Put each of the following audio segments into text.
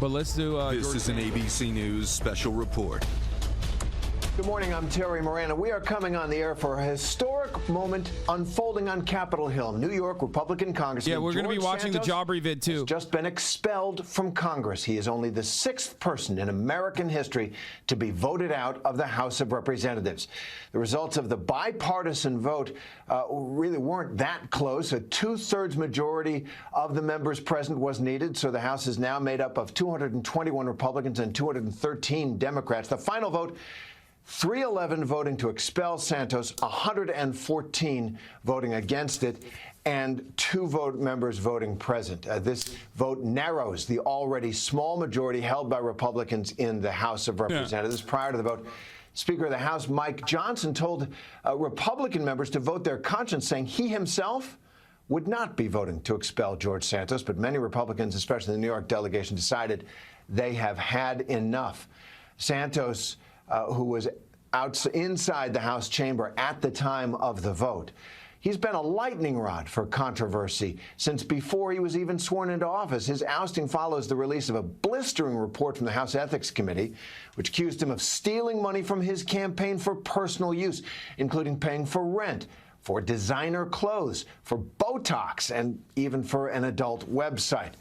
But let's do. This is an ABC News special report. Good morning, I'm Terry Morano. We are coming on the air for a historic moment unfolding on Capitol Hill. New York Republican Congressman Yeah, we're going to be watching Santos the Jaubrey vid, too. has just been expelled from Congress. He is only the 6th person in American history to be voted out of the House of Representatives. The results of the bipartisan vote really weren't that close. A 2/3 majority of the members present was needed, so the House is now made up of 221 Republicans and 213 Democrats. The final vote, 311 voting to expel Santos, 114 voting against it, and 2 members voting present. This vote narrows the already small majority held by Republicans in the House of Representatives. Prior to the vote, Speaker of the House Mike Johnson told Republican members to vote their conscience, saying he himself would not be voting to expel George Santos, but many Republicans, especially the New York delegation, decided they have had enough. Santos, who was inside the House chamber at the time of the vote. He's been a lightning rod for controversy since before he was even sworn into office. His ousting follows the release of a blistering report from the House Ethics Committee, which accused him of stealing money from his campaign for personal use, including paying for rent, for designer clothes, for Botox, and even for an adult website.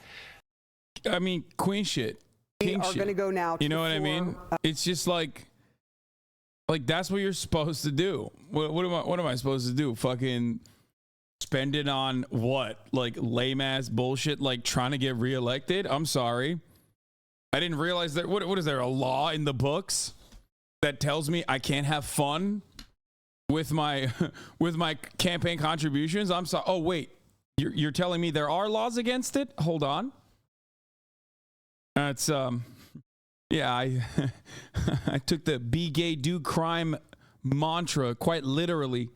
I mean, queen shit. We are going to go now. You know what I mean? It's just like that's what you're supposed to do. What am I supposed to do? Fucking spend it on what? Like lame ass bullshit, like trying to get reelected? I'm sorry. I didn't realize that. What is there, a law in the books that tells me I can't have fun with my campaign contributions? I'm sorry. Oh wait, you're telling me there are laws against it? Hold on. That's yeah, I took the be gay, do crime mantra quite literally.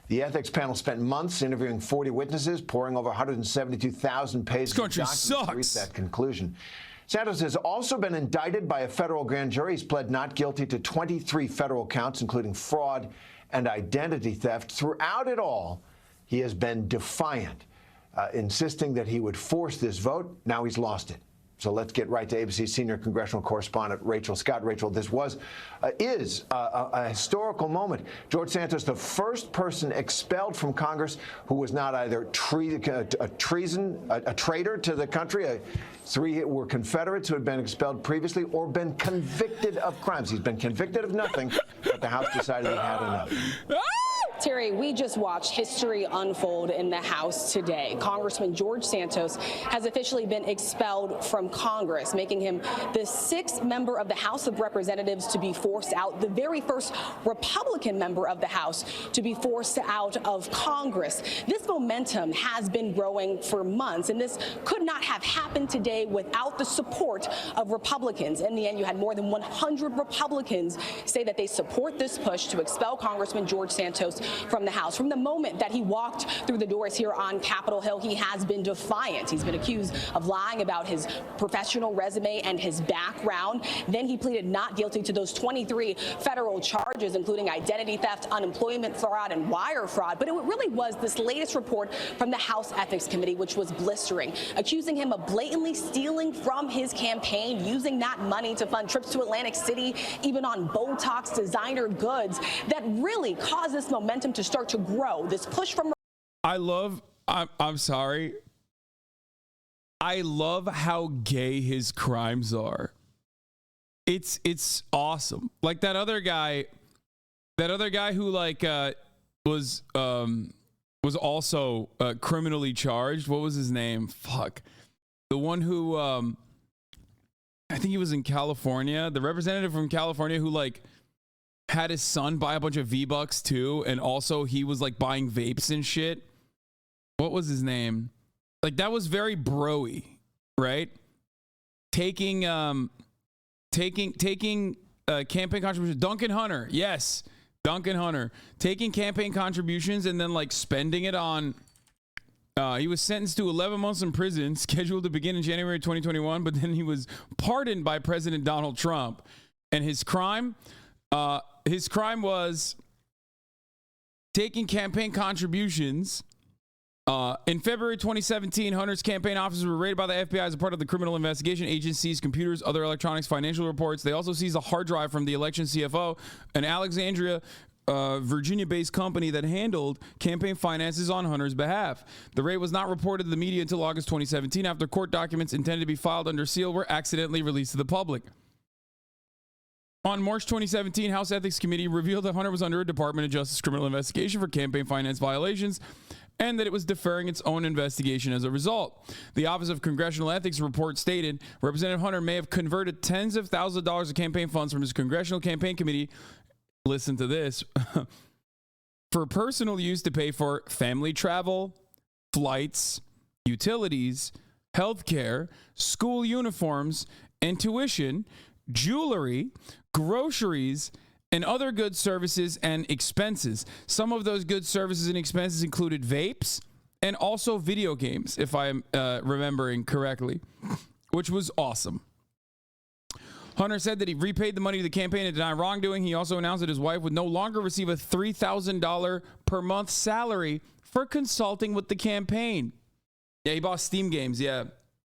The ethics panel spent months interviewing 40 witnesses, pouring over 172,000 pages of documents to reach that conclusion. Santos has also been indicted by a federal grand jury. He's pled not guilty to 23 federal counts, including fraud and identity theft. Throughout it all, he has been defiant, insisting that he would force this vote. Now he's lost it. So let's get right to ABC senior congressional correspondent Rachel Scott. Rachel, this is a historical moment. George Santos, the first person expelled from Congress who was not either a traitor to the country. 3 were Confederates who had been expelled previously or been convicted of crimes. He's been convicted of nothing, but the House decided he had enough. Terry, we just watched history unfold in the House today. Congressman George Santos has officially been expelled from Congress, making him the 6th member of the House of Representatives to be forced out, the very first Republican member of the House to be forced out of Congress. This momentum has been growing for months, and this could not have happened today without the support of Republicans. In the end, you had more than 100 Republicans say that they support this push to expel Congressman George Santos from the House. From the moment that he walked through the doors here on Capitol Hill, he has been defiant. He's been accused of lying about his professional resume and his background. Then he pleaded not guilty to those 23 federal charges, including identity theft, unemployment fraud, and wire fraud. But it really was this latest report from the House Ethics Committee, which was blistering, accusing him of blatantly stealing from his campaign, using that money to fund trips to Atlantic City, even on Botox designer goods, that really caused this momentum to start to grow. This push from I'm sorry. I love how gay his crimes are. It's awesome. Like that other guy who was also criminally charged. What was his name? Fuck. The one who I think he was in California, the representative from California who had his son buy a bunch of V-Bucks too, and also he was buying vapes and shit. What was his name? That was very bro-y, right? Taking campaign contributions. Duncan Hunter, yes, Duncan Hunter. Taking campaign contributions and then spending it on. He was sentenced to 11 months in prison, scheduled to begin in January 2021, but then he was pardoned by President Donald Trump. And his crime was taking campaign contributions In February 2017, Hunter's campaign offices were raided by the FBI as a part of the criminal investigation. Agents seized computers, other electronics, financial reports. They also seized a hard drive from the election CFO, an Alexandria, Virginia-based company that handled campaign finances on Hunter's behalf. The raid was not reported to the media until August 2017, after court documents intended to be filed under seal were accidentally released to the public. On March 2017, House Ethics Committee revealed that Hunter was under a Department of Justice criminal investigation for campaign finance violations, and that it was deferring its own investigation as a result. The Office of Congressional Ethics report stated Representative Hunter may have converted tens of thousands of dollars of campaign funds from his congressional campaign committee, listen to this, for personal use to pay for family travel, flights, utilities, healthcare, school uniforms, and tuition, jewelry, groceries, and other goods, services, and expenses. Some of those goods, services, and expenses included vapes and also video games, if I'm remembering correctly, which was awesome. Hunter said that he repaid the money to the campaign and denied wrongdoing. He also announced that his wife would no longer receive a $3,000 per month salary for consulting with the campaign. Yeah, he bought Steam games, yeah.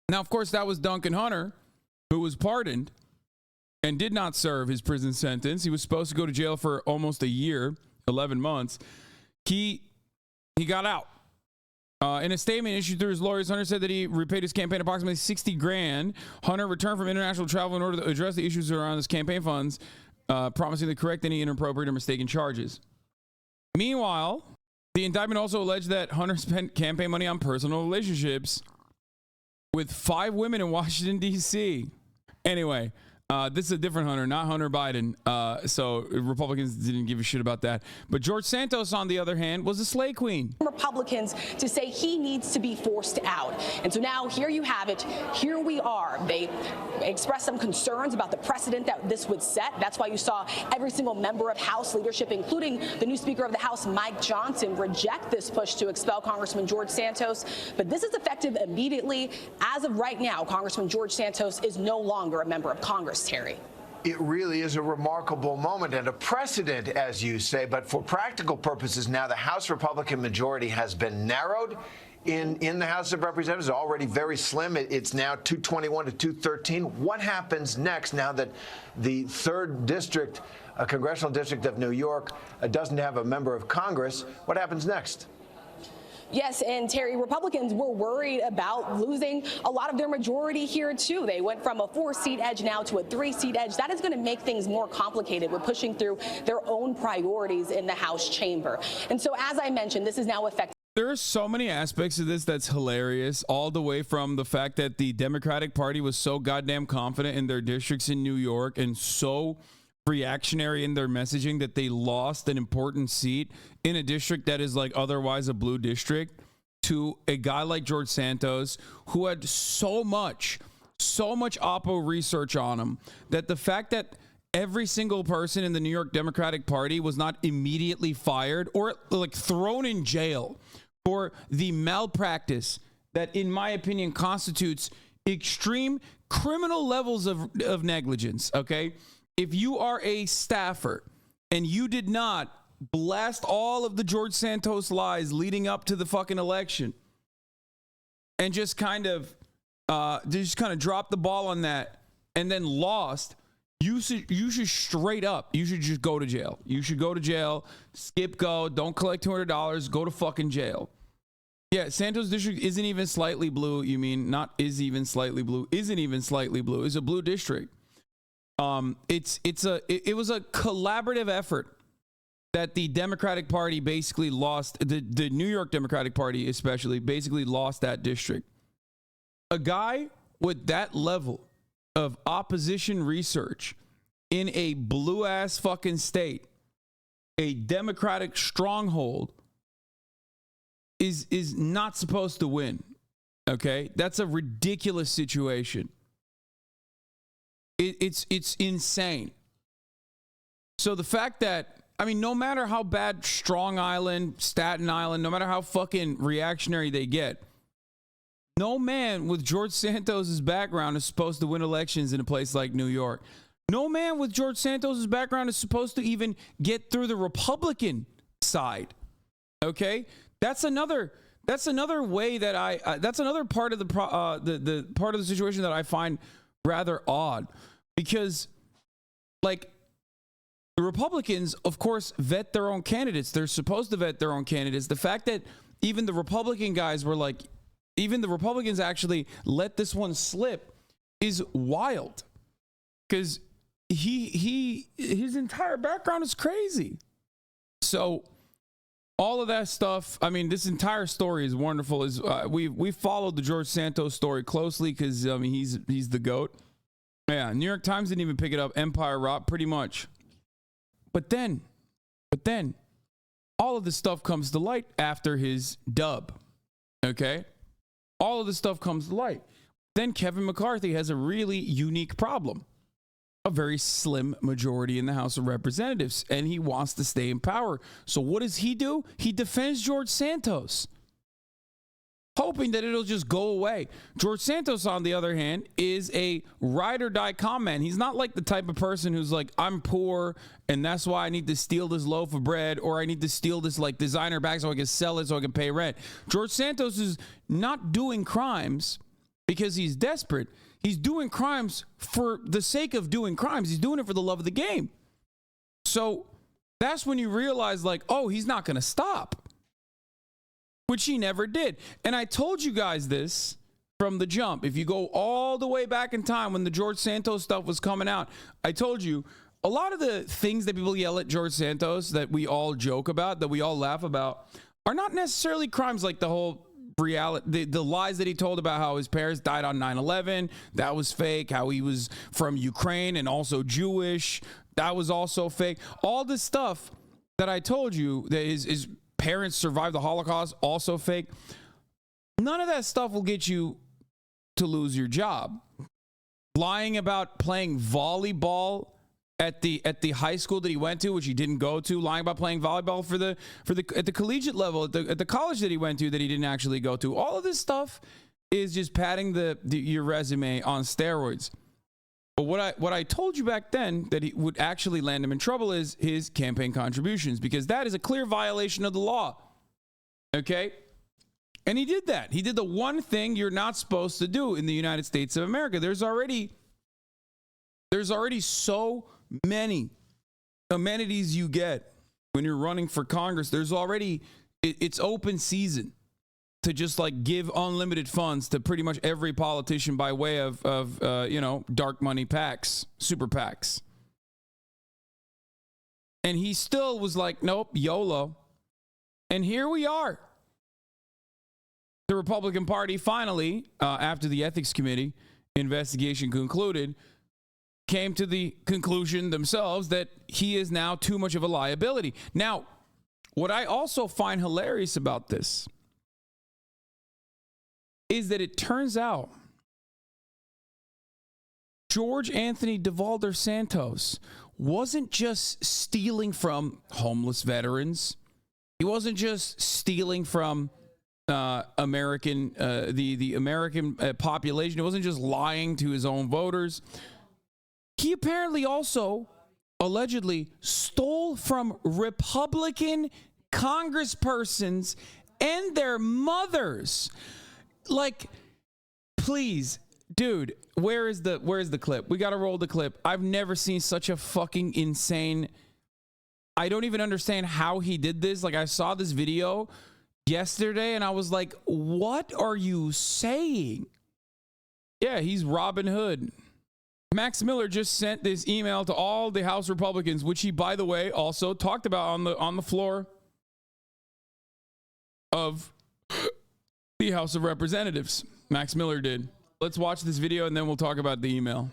Now, of course, that was Duncan Hunter, who was pardoned and did not serve his prison sentence. He was supposed to go to jail for almost a year, 11 months. He got out. In a statement issued through his lawyers, Hunter said that he repaid his campaign approximately $60,000. Hunter returned from international travel in order to address the issues around his campaign funds, promising to correct any inappropriate or mistaken charges. Meanwhile, the indictment also alleged that Hunter spent campaign money on personal relationships with 5 women in Washington, D.C. Anyway, this is a different Hunter, not Hunter Biden. So Republicans didn't give a shit about that. But George Santos, on the other hand, was a slay queen. Republicans to say he needs to be forced out. And so now here you have it. Here we are. They expressed some concerns about the precedent that this would set. That's why you saw every single member of House leadership, including the new Speaker of the House, Mike Johnson, reject this push to expel Congressman George Santos. But this is effective immediately. As of right now, Congressman George Santos is no longer a member of Congress. Terry. It really is a remarkable moment and a precedent, as you say. But for practical purposes now, the House Republican majority has been narrowed in the House of Representatives, already very slim. It's now 221 to 213. What happens next now that the 3rd district, congressional district of New York, doesn't have a member of Congress? What happens next? Yes, and Terry, Republicans were worried about losing a lot of their majority here, too. They went from a 4-seat edge now to a 3-seat edge. That is going to make things more complicated with pushing through their own priorities in the House chamber. And so, as I mentioned, this is now effective. There are so many aspects of this that's hilarious, all the way from the fact that the Democratic Party was so goddamn confident in their districts in New York and so reactionary in their messaging that they lost an important seat in a district that is like otherwise a blue district to a guy like George Santos, who had so much oppo research on him, that the fact that every single person in the New York Democratic Party was not immediately fired or like thrown in jail for the malpractice that, in my opinion, constitutes extreme criminal levels of negligence. Okay, if you are a staffer and you did not blast all of the George Santos lies leading up to the fucking election and just kind of drop the ball on that and then lost, you should straight up, you should just go to jail. You should go to jail, skip go, don't collect $200, go to fucking jail. Yeah, Santos district isn't even slightly blue. You mean not is even slightly blue, isn't even slightly blue. It's a blue district. It was a collaborative effort that the Democratic Party basically lost, the New York Democratic Party especially basically lost that district. A guy with that level of opposition research in a blue ass fucking state, a Democratic stronghold, is not supposed to win. Okay? That's a ridiculous situation. It's insane. So the fact that, I mean, no matter how bad Strong Island, Staten Island, no matter how fucking reactionary they get, no man with George Santos' background is supposed to win elections in a place like New York. No man with George Santos' background is supposed to even get through the Republican side. Okay? That's another that's another way that that's another part of the part of the situation that I find rather odd, because like the Republicans, of course, vet their own candidates. They're supposed to vet their own candidates. The fact that even the Republican guys were like, even the Republicans actually let this one slip is wild, because his entire background is crazy. So all of that stuff, I mean, this entire story is wonderful. Is we followed the George Santos story closely because I mean he's the GOAT. Yeah, New York Times didn't even pick it up. Empire Rock, pretty much. But then, all of this stuff comes to light after his dub. Okay, all of this stuff comes to light. Then Kevin McCarthy has a really unique problem. A very slim majority in the House of Representatives, and he wants to stay in power. So what does he do? He defends George Santos, hoping that it'll just go away. George Santos, on the other hand, is a ride or die con man. He's not like the type of person who's like, I'm poor and that's why I need to steal this loaf of bread, or I need to steal this like designer bag so I can sell it so I can pay rent. George Santos is not doing crimes because he's desperate. He's doing crimes for the sake of doing crimes. He's doing it for the love of the game. So that's when you realize, like, oh, he's not going to stop, which he never did. And I told you guys this from the jump. If you go all the way back in time when the George Santos stuff was coming out, I told you a lot of the things that people yell at George Santos that we all joke about, that we all laugh about, are not necessarily crimes, like the whole reality, the lies that he told about how his parents died on 9/11, that was fake. How he was from Ukraine and also Jewish, that was also fake. All this stuff that I told you, that his parents survived the Holocaust, also fake. None of that stuff will get you to lose your job. Lying about playing volleyball at the high school that he went to, which he didn't go to, lying about playing volleyball at the collegiate level, at the college that he went to that he didn't actually go to. All of this stuff is just padding your resume on steroids. But what I told you back then that he would actually land him in trouble is his campaign contributions, because that is a clear violation of the law. Okay? And he did that. He did the one thing you're not supposed to do in the United States of America. There's already so many amenities you get when you're running for Congress. There's already, it's open season to just like give unlimited funds to pretty much every politician by way of dark money PACs, super PACs. And he still was like, nope, YOLO. And here we are. The Republican Party finally, after the Ethics Committee investigation concluded, came to the conclusion themselves that he is now too much of a liability. Now, what I also find hilarious about this is that it turns out George Anthony DeValder Santos wasn't just stealing from homeless veterans. He wasn't just stealing from the American population. He wasn't just lying to his own voters. He apparently also allegedly stole from Republican congresspersons and their mothers. Like, please, dude, where is the clip? We got to roll the clip. I've never seen such a fucking insane. I don't even understand how he did this. Like, I saw this video yesterday and I was like, what are you saying? Yeah, he's Robin Hood. Max Miller just sent this email to all the House Republicans, which he, by the way, also talked about on the floor of the House of Representatives. Max Miller did. Let's watch this video and then we'll talk about the email.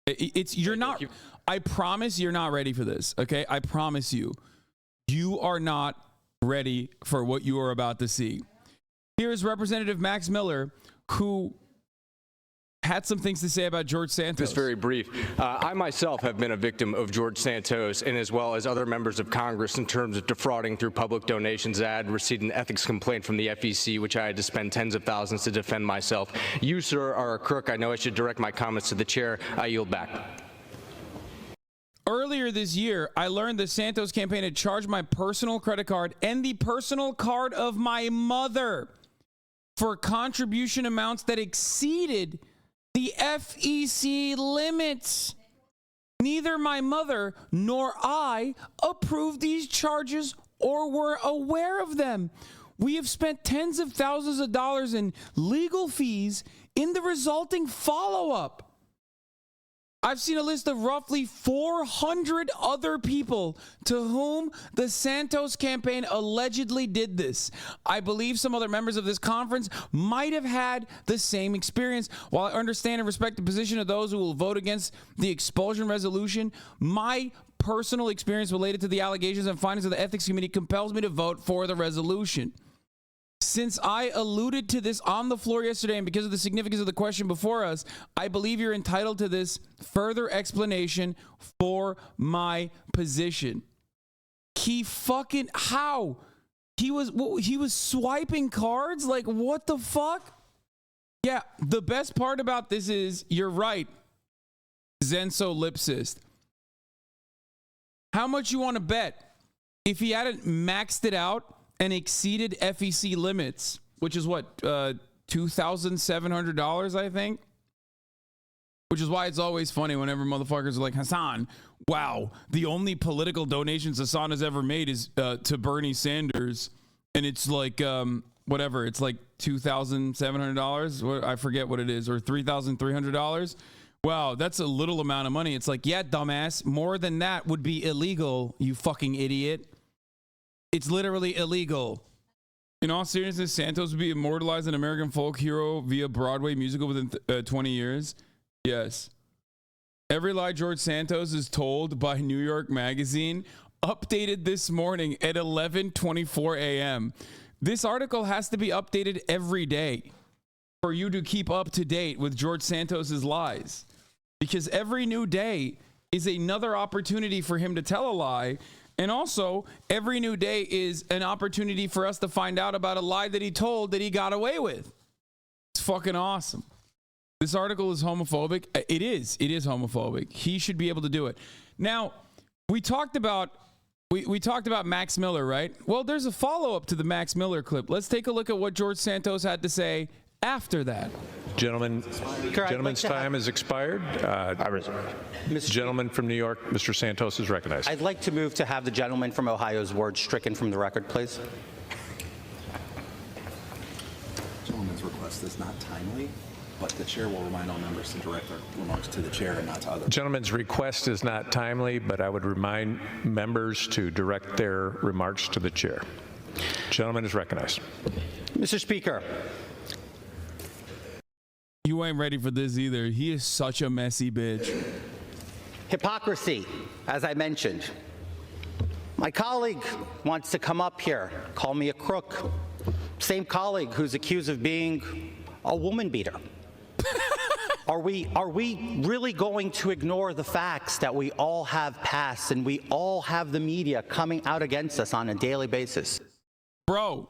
I promise you're not ready for this, okay? I promise you. You are not ready for what you are about to see. Here is Representative Max Miller, who had some things to say about George Santos. Just very brief. I myself have been a victim of George Santos, and as well as other members of Congress, in terms of defrauding through public donations. I had received an ethics complaint from the FEC, which I had to spend tens of thousands to defend myself. You, sir, are a crook. I know I should direct my comments to the chair. I yield back. Earlier this year, I learned the Santos campaign had charged my personal credit card and the personal card of my mother for contribution amounts that exceeded the FEC limits. Neither my mother nor I approved these charges or were aware of them. We have spent tens of thousands of dollars in legal fees in the resulting follow-up. I've seen a list of roughly 400 other people to whom the Santos campaign allegedly did this. I believe some other members of this conference might have had the same experience. While I understand and respect the position of those who will vote against the expulsion resolution, my personal experience related to the allegations and findings of the Ethics Committee compels me to vote for the resolution. Since I alluded to this on the floor yesterday and because of the significance of the question before us, I believe you're entitled to this further explanation for my position. How? He was swiping cards? Like, what the fuck? Yeah, the best part about this is, you're right, Zenso Lipsist. How much you want to bet if he hadn't maxed it out and exceeded FEC limits, which is what, $2,700, I think? Which is why it's always funny whenever motherfuckers are like, Hassan, wow, the only political donations Hassan has ever made is to Bernie Sanders. And it's like, whatever, it's like $2,700. I forget what it is, or $3,300. Wow, that's a little amount of money. It's like, yeah, dumbass, more than that would be illegal, you fucking idiot. It's literally illegal. In all seriousness, Santos would be immortalized an American folk hero via Broadway musical within 20 years. Yes. Every lie George Santos is told by New York Magazine, updated this morning at 11:24 a.m. This article has to be updated every day for you to keep up to date with George Santos's lies. Because every new day is another opportunity for him to tell a lie. And also, every new day is an opportunity for us to find out about a lie that he told that he got away with. It's fucking awesome. This article is homophobic. It is homophobic. He should be able to do it. Now, we talked about Max Miller, right? Well, there's a follow-up to the Max Miller clip. Let's take a look at what George Santos had to say after that. Gentleman's time has expired. Gentleman from New York, Mr. Santos is recognized. I'd like to move to have the gentleman from Ohio's words stricken from the record, please. Gentleman's request is not timely, but the chair will remind all members to direct their remarks to the chair and not to others. Gentleman's request is not timely, but I would remind members to direct their remarks to the chair. Gentleman is recognized. Mr. Speaker. You ain't ready for this either. He is such a messy bitch. Hypocrisy, as I mentioned. My colleague wants to come up here, call me a crook. Same colleague who's accused of being a woman beater. Are we really going to ignore the facts that we all have passed and we all have the media coming out against us on a daily basis? Bro,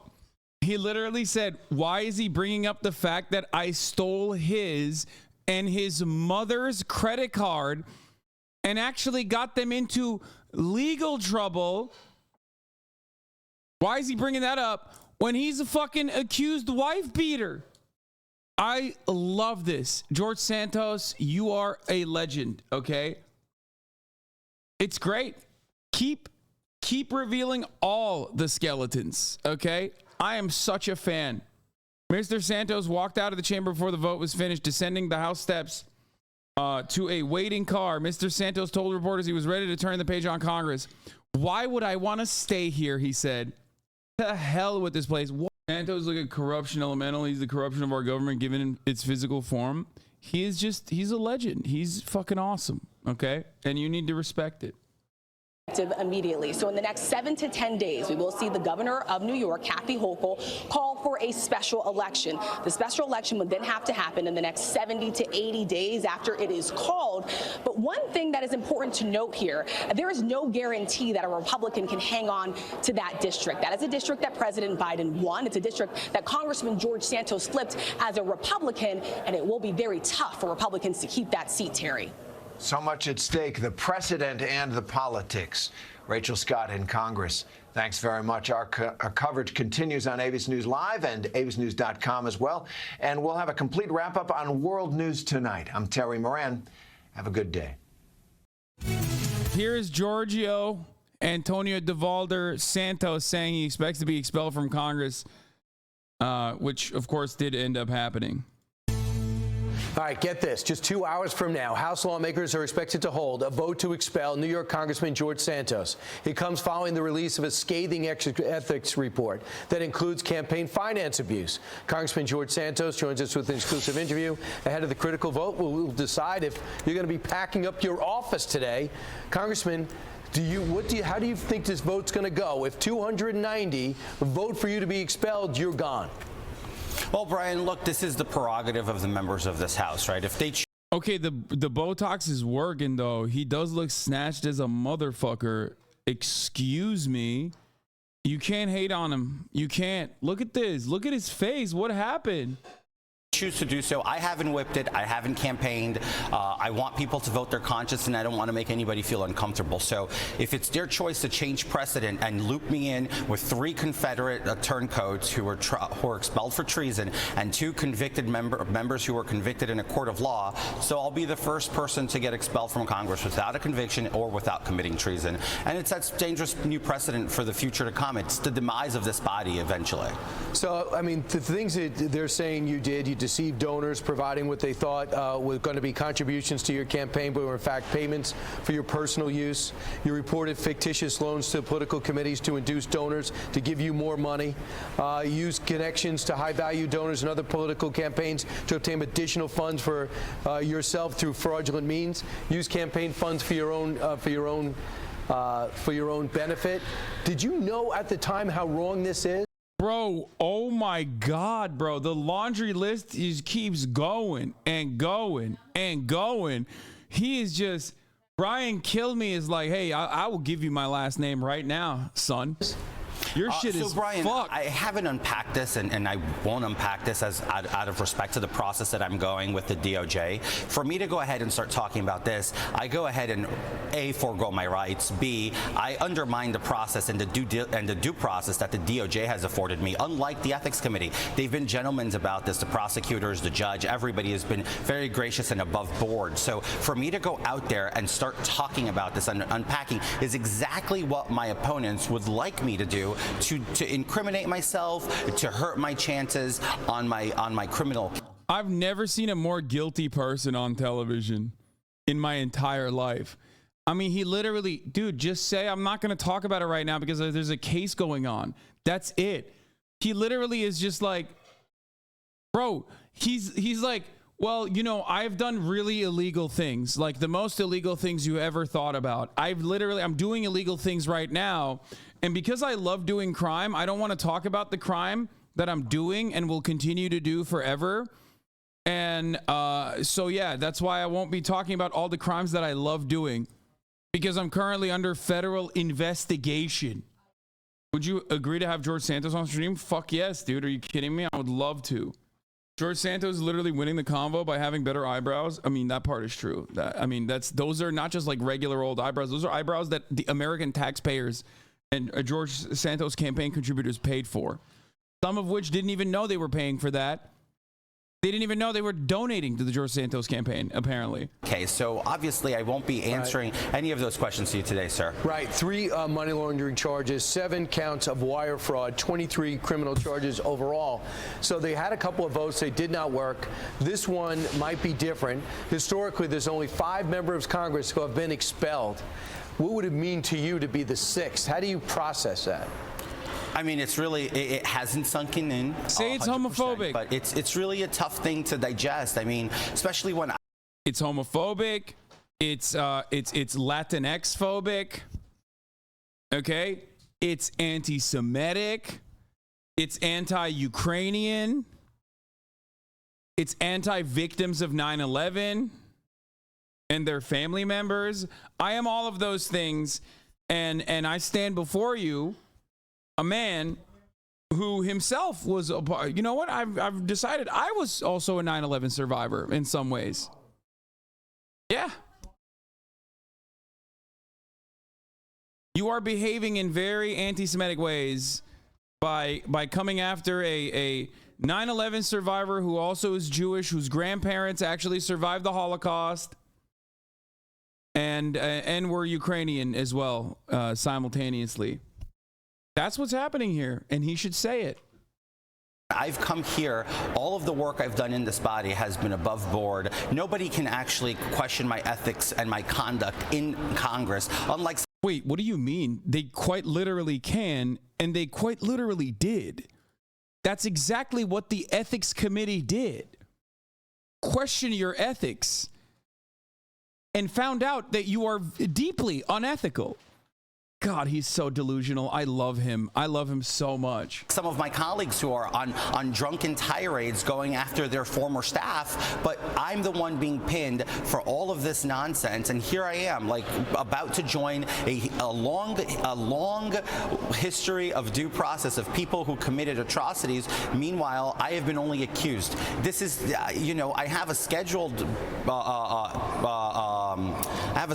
he literally said, why is he bringing up the fact that I stole his and his mother's credit card and actually got them into legal trouble? Why is he bringing that up when he's a fucking accused wife beater? I love this. George Santos, you are a legend, okay? It's great. Keep revealing all the skeletons, okay? I am such a fan. Mr. Santos walked out of the chamber before the vote was finished, descending the House steps to a waiting car. Mr. Santos told reporters he was ready to turn the page on Congress. Why would I want to stay here, he said. The hell with this place. Santos is like a corruption elemental. He's the corruption of our government given its physical form. He's a legend. He's fucking awesome, okay? And you need to respect it. Immediately. So in the next 7 to 10 days, we will see the governor of New York, Kathy Hochul, call for a special election. The special election would then have to happen in the next 70 to 80 days after it is called. But one thing that is important to note here, there is no guarantee that a Republican can hang on to that district. That is a district that President Biden won. It's a district that Congressman George Santos flipped as a Republican, and it will be very tough for Republicans to keep that seat, Terry. So much at stake, the precedent and the politics. Rachel Scott in Congress. Thanks very much. Our coverage continues on ABC News Live and abcnews.com as well. And we'll have a complete wrap-up on world news tonight. I'm Terry Moran. Have a good day. Here is Giorgio Antonio DeValder Santos saying he expects to be expelled from Congress, which, of course, did end up happening. All right, get this. Just 2 hours from now, House lawmakers are expected to hold a vote to expel New York Congressman George Santos. It comes following the release of a scathing ethics report that includes campaign finance abuse. Congressman George Santos joins us with an exclusive interview ahead of the critical vote. We'll decide if you're going to be packing up your office today. Congressman, how do you think this vote's going to go? If 290 vote for you to be expelled, you're gone. Well, Brian, look, this is the prerogative of the members of this House, right? If they Okay, the Botox is working, though. He does look snatched as a motherfucker. Excuse me. You can't hate on him. You can't. Look at this. Look at his face. What happened? choose to do so. I haven't whipped it. I haven't campaigned. I want people to vote their conscience, and I don't want to make anybody feel uncomfortable. So if it's their choice to change precedent and loop me in with 3 Confederate turncoats who were expelled for treason and 2 convicted members who were convicted in a court of law, so I'll be the first person to get expelled from Congress without a conviction or without committing treason. And it sets dangerous new precedent for the future to come. It's the demise of this body eventually. So, I mean, the things that they're saying you did, you deceived donors, providing what they thought were going to be contributions to your campaign, but were in fact payments for your personal use. You reported fictitious loans to political committees to induce donors to give you more money. Used connections to high-value donors and other political campaigns to obtain additional funds for yourself through fraudulent means. Use campaign funds for your own benefit. Did you know at the time how wrong this is? Bro, oh my God, bro. The laundry list just keeps going and going and going. He is just, Brian Kilme is like, hey, I will give you my last name right now, son. Your shit is Brian, fucked. I haven't unpacked this, and I won't unpack this as out of respect to the process that I'm going with the DOJ. For me to go ahead and start talking about this, I go ahead and A, forego my rights, B, I undermine the process and the due process that the DOJ has afforded me. Unlike the Ethics Committee, they've been gentlemen about this. The prosecutors, the judge, everybody has been very gracious and above board. So for me to go out there and start talking about this and unpacking is exactly what my opponents would like me to do. To incriminate myself, to hurt my chances on my criminal. I've never seen a more guilty person on television in my entire life. I mean, he literally, dude, just say, I'm not going to talk about it right now because there's a case going on. That's it. He literally is just like, bro, he's like, well, you know, I've done really illegal things, like the most illegal things you ever thought about. I'm doing illegal things right now. And because I love doing crime, I don't want to talk about the crime that I'm doing and will continue to do forever. And so, yeah, that's why I won't be talking about all the crimes that I love doing, because I'm currently under federal investigation. Would you agree to have George Santos on stream? Fuck yes, dude. Are you kidding me? I would love to. George Santos is literally winning the convo by having better eyebrows. I mean, that part is true. Those are not just like regular old eyebrows. Those are eyebrows that the American taxpayers and George Santos campaign contributors paid for. Some of which didn't even know they were paying for that. They didn't even know they were donating to the George Santos campaign, apparently. Okay, so obviously I won't be answering any of those questions to you today, sir. Right, 3 money laundering charges, 7 counts of wire fraud, 23 criminal charges overall. So they had a couple of votes. They did not work. This one might be different. Historically, there's only 5 members of Congress who have been expelled. What would it mean to you to be the 6th? How do you process that? I mean, it's really, it hasn't sunken in. Say it's homophobic. But it's really a tough thing to digest. I mean, especially when it's homophobic, it's Latinx phobic. Okay? It's anti-Semitic. It's anti-Ukrainian. It's anti-victims of 9/11 and their family members. I am all of those things, and I stand before you, a man who himself was a part. You know what? I've decided I was also a 9/11 survivor in some ways. Yeah. You are behaving in very anti-Semitic ways by coming after a 9/11 survivor who also is Jewish, whose grandparents actually survived the Holocaust and were Ukrainian as well, simultaneously. That's what's happening here, and he should say it. I've come here, all of the work I've done in this body has been above board. Nobody can actually question my ethics and my conduct in Congress, unlike... Wait, what do you mean? They quite literally can, and they quite literally did. That's exactly what the ethics committee did. Question your ethics and found out that you are deeply unethical. God, he's so delusional. I love him. I love him so much. Some of my colleagues who are on drunken tirades going after their former staff, but I'm the one being pinned for all of this nonsense. And here I am, like, about to join a long history of due process of people who committed atrocities. Meanwhile, I have been only accused. This is, I have a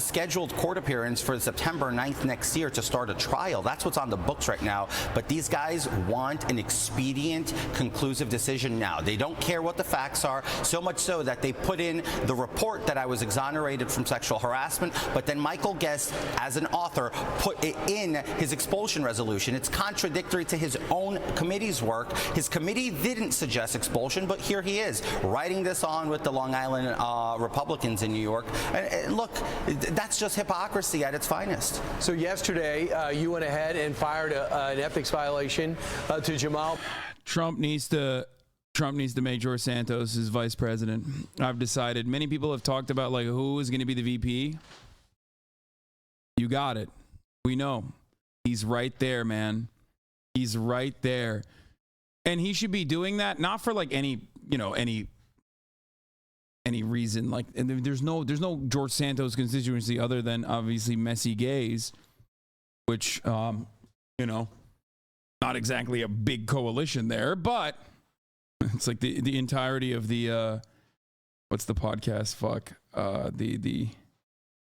scheduled court appearance for September 9th next year to start a trial. That's what's on the books right now. But these guys want an expedient, conclusive decision now. They don't care what the facts are, so much so that they put in the report that I was exonerated from sexual harassment, but then Michael Guest, as an author, put it in his expulsion resolution. It's contradictory to his own committee's work. His committee didn't suggest expulsion, but here he is, writing this on with the Long Island Republicans in New York. And look, that's just hypocrisy at its finest. So yesterday, you went ahead and fired an ethics violation to Jamal. Trump needs to make George Santos his vice president. I've decided. Many people have talked about like who is going to be the VP. You got it. We know. He's right there, man. He's right there. And he should be doing that not for like any reason. Like, and there's no George Santos constituency other than obviously messy gays, which, not exactly a big coalition there, but it's like the entirety of the, what's the podcast? Fuck.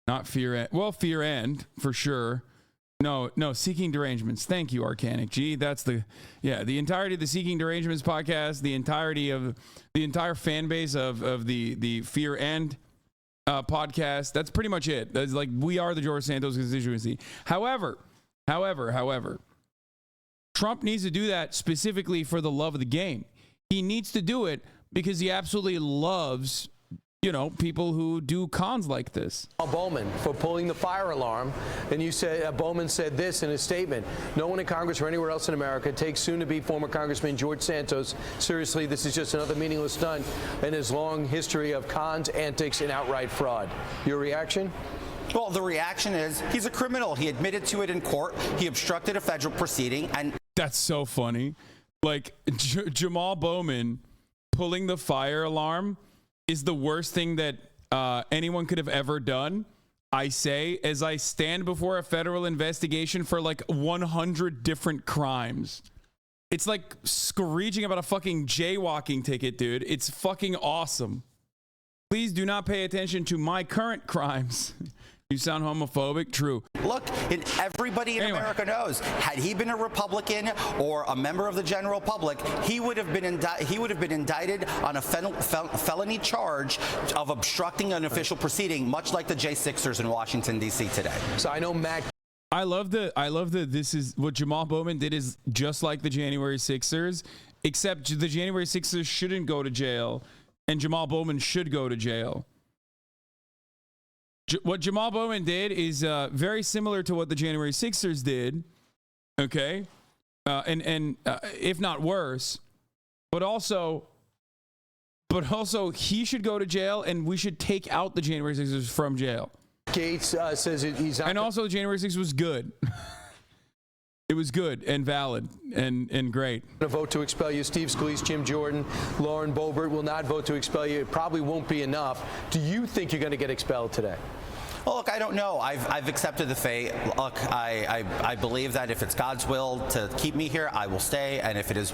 Not Fear End. Well, Fear End, for sure. No, Seeking Derangements. Thank you, Arcanic G. That's the entirety of the Seeking Derangements podcast, the entire fan base of the Fear End podcast. That's pretty much it. That's like, we are the George Santos constituency. However, Trump needs to do that specifically for the love of the game. He needs to do it because he absolutely loves, people who do cons like this. Bowman for pulling the fire alarm. And you said, Bowman said this in his statement: no one in Congress or anywhere else in America takes soon-to-be former Congressman George Santos seriously. This is just another meaningless stunt in his long history of cons, antics, and outright fraud. Your reaction? Well, the reaction is he's a criminal. He admitted to it in court. He obstructed a federal proceeding. And that's so funny. Like, Jamal Bowman pulling the fire alarm is the worst thing that anyone could have ever done. I say, as I stand before a federal investigation for like 100 different crimes. It's like screeching about a fucking jaywalking ticket, dude. It's fucking awesome. Please do not pay attention to my current crimes. You sound homophobic? True. Look, everybody in America knows, had he been a Republican or a member of the general public, he would have been indicted on a felony charge of obstructing an official proceeding, much like the J6ers in Washington, D.C. today. So I know Matt. I love that this is what Jamal Bowman did is just like the January 6ers, except the January 6ers shouldn't go to jail and Jamal Bowman should go to jail. What Jamal Bowman did is very similar to what the January 6ers did, okay? And if not worse, but also he should go to jail and we should take out the January 6ers from jail. Gates says he's... And also the January 6th was good. It was good and valid and great. A vote to expel you. Steve Scalise, Jim Jordan, Lauren Boebert will not vote to expel you. It probably won't be enough. Do you think you're going to get expelled today? Well, look, I don't know. I've accepted the fate. Look, I believe that if it's God's will to keep me here, I will stay. And if it is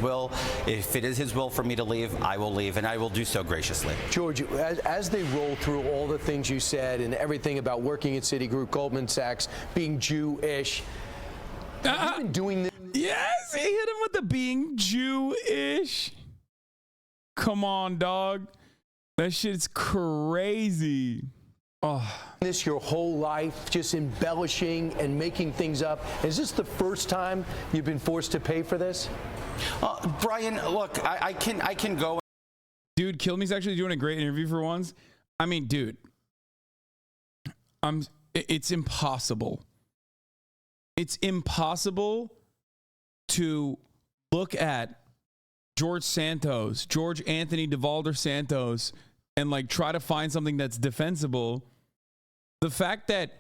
his will for me to leave, I will leave, and I will do so graciously. George, as they roll through all the things you said and everything about working at Citigroup, Goldman Sachs, being Jewish, Have you been doing this? Yes, he hit him with the being Jewish. Come on, dog. That shit's crazy. Oh. This your whole life, just embellishing and making things up. Is this the first time you've been forced to pay for this? Brian, look, I can go. Dude, Kill Me's actually doing a great interview for once. I mean, dude, it's impossible. It's impossible to look at George Anthony DeValder Santos, and like try to find something that's defensible. The fact that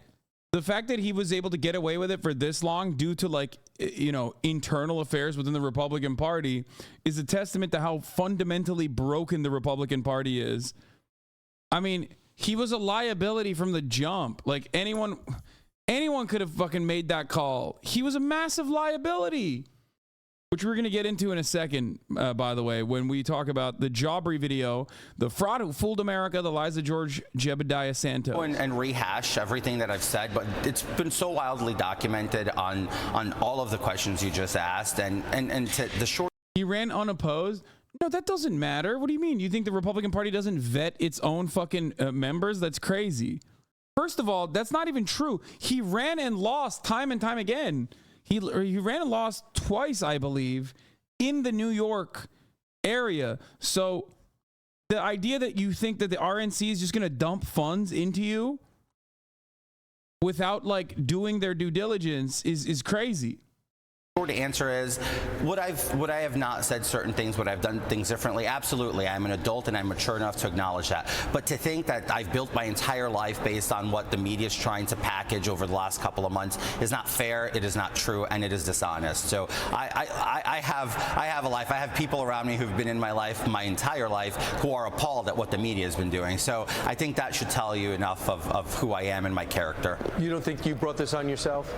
he was able to get away with it for this long due to like, you know, internal affairs within the Republican Party is a testament to how fundamentally broken the Republican Party is. I mean, he was a liability from the jump. Like anyone could have fucking made that call. He was a massive liability, which we're going to get into in a second, by the way, when we talk about the Jaubrey video, the fraud who fooled America, the lies of George Jebediah Santos. And rehash everything that I've said, but it's been so wildly documented on all of the questions you just asked, and to the short. He ran unopposed. No, that doesn't matter. What do you mean? You think the Republican Party doesn't vet its own fucking members? That's crazy. First of all, that's not even true. He ran and lost time and time again. He ran and lost twice, I believe, in the New York area. So the idea that you think that the RNC is just going to dump funds into you without like doing their due diligence is crazy. Short answer is, would I have not said certain things? Would I have done things differently? Absolutely. I'm an adult and I'm mature enough to acknowledge that. But to think that I've built my entire life based on what the media is trying to package over the last couple of months is not fair. It is not true, and it is dishonest. So I have a life. I have people around me who've been in my life my entire life who are appalled at what the media has been doing. So I think that should tell you enough of who I am and my character. You don't think you brought this on yourself?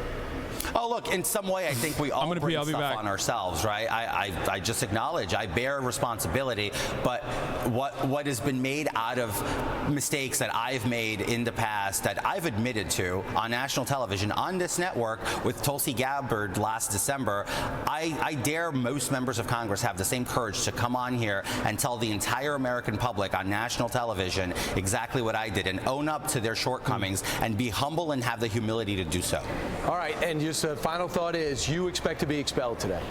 Oh, look, in some way, I think we all bring stuff on ourselves, right? I just acknowledge I bear responsibility, but what has been made out of mistakes that I've made in the past that I've admitted to on national television, on this network with Tulsi Gabbard last December, I dare most members of Congress have the same courage to come on here and tell the entire American public on national television exactly what I did and own up to their shortcomings and be humble and have the humility to do so. All right, and just a final thought is you expect to be expelled today.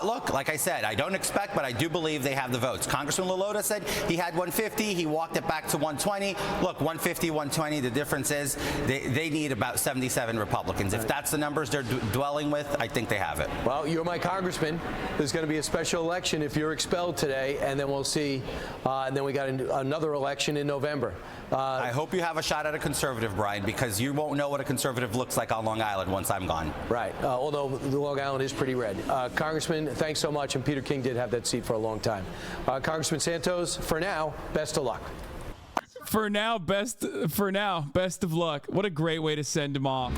Look, like I said, I don't expect, but I do believe they have the votes. Congressman Lilota said he had 150. He walked it back to 120. Look, 150, 120, the difference is they need about 77 Republicans. If that's the numbers they're dwelling with, I think they have it. Well, you're my congressman. There's going to be a special election if you're expelled today, and then we'll see. And then we got another election in November. I hope you have a shot at a conservative, Brian, because you won't know what a conservative looks like on Long Island once I'm gone. Right. Although the Long Island is pretty red. Congressman, thanks so much. And Peter King did have that seat for a long time. Congressman Santos, for now, best of luck. For now, best of luck. What a great way to send him off.